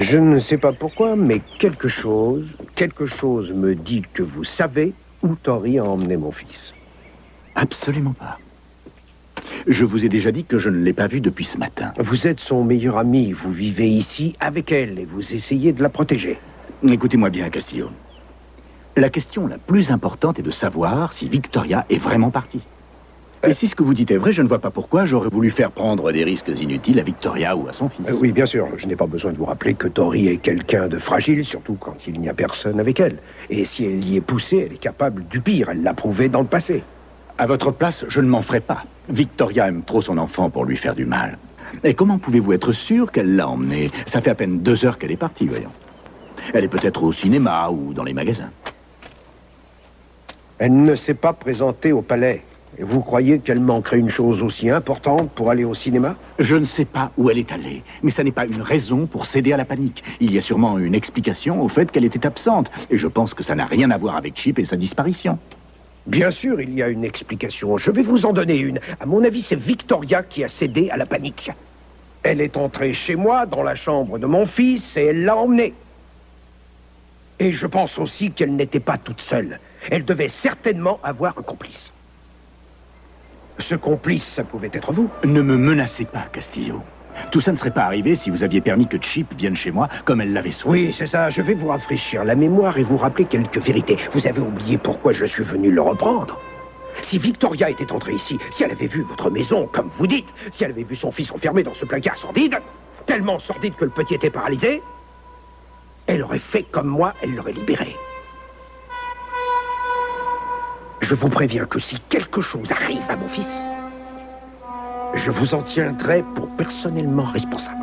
Je ne sais pas pourquoi, mais quelque chose me dit que vous savez où Tori a emmené mon fils. Absolument pas. Je vous ai déjà dit que je ne l'ai pas vue depuis ce matin. Vous êtes son meilleur ami, vous vivez ici avec elle et vous essayez de la protéger. Écoutez-moi bien, Castillo. La question la plus importante est de savoir si Victoria est vraiment partie. Et si ce que vous dites est vrai, je ne vois pas pourquoi j'aurais voulu faire prendre des risques inutiles à Victoria ou à son fils. Oui, bien sûr. Je n'ai pas besoin de vous rappeler que Tori est quelqu'un de fragile, surtout quand il n'y a personne avec elle. Et si elle y est poussée, elle est capable du pire. Elle l'a prouvé dans le passé. À votre place, je ne m'en ferai pas. Victoria aime trop son enfant pour lui faire du mal. Et comment pouvez-vous être sûr qu'elle l'a emmené? Ça fait à peine 2 heures qu'elle est partie, voyons. Elle est peut-être au cinéma ou dans les magasins. Elle ne s'est pas présentée au palais. Et vous croyez qu'elle manquerait une chose aussi importante pour aller au cinéma? Je ne sais pas où elle est allée, mais ça n'est pas une raison pour céder à la panique. Il y a sûrement une explication au fait qu'elle était absente. Et je pense que ça n'a rien à voir avec Chip et sa disparition. Bien sûr, il y a une explication. Je vais vous en donner une. À mon avis, c'est Victoria qui a cédé à la panique. Elle est entrée chez moi, dans la chambre de mon fils, et elle l'a emmené. Et je pense aussi qu'elle n'était pas toute seule. Elle devait certainement avoir un complice. Ce complice, ça pouvait être vous. Ne me menacez pas, Castillo. Tout ça ne serait pas arrivé si vous aviez permis que Chip vienne chez moi comme elle l'avait souhaité. Oui, c'est ça. Je vais vous rafraîchir la mémoire et vous rappeler quelques vérités. Vous avez oublié pourquoi je suis venu le reprendre. Si Victoria était entrée ici, si elle avait vu votre maison, comme vous dites, si elle avait vu son fils enfermé dans ce placard sordide, tellement sordide que le petit était paralysé, elle aurait fait comme moi, elle l'aurait libéré. Je vous préviens que si quelque chose arrive à mon fils, je vous en tiendrai pour personnellement responsable.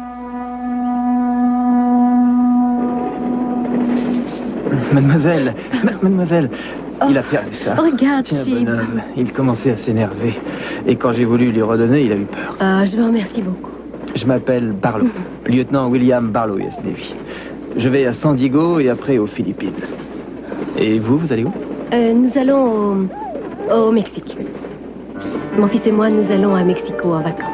Mademoiselle, mademoiselle, il a perdu ça. Regarde, Tiens, Chip. bonhomme, il commençait à s'énerver. Et quand j'ai voulu lui redonner, il a eu peur. Ah, je vous remercie beaucoup. Je m'appelle Barlow, lieutenant William Barlow, US Navy. Je vais à San Diego et après aux Philippines. Et vous allez où? Nous allons au Mexique. Mon fils et moi, nous allons à Mexico en vacances.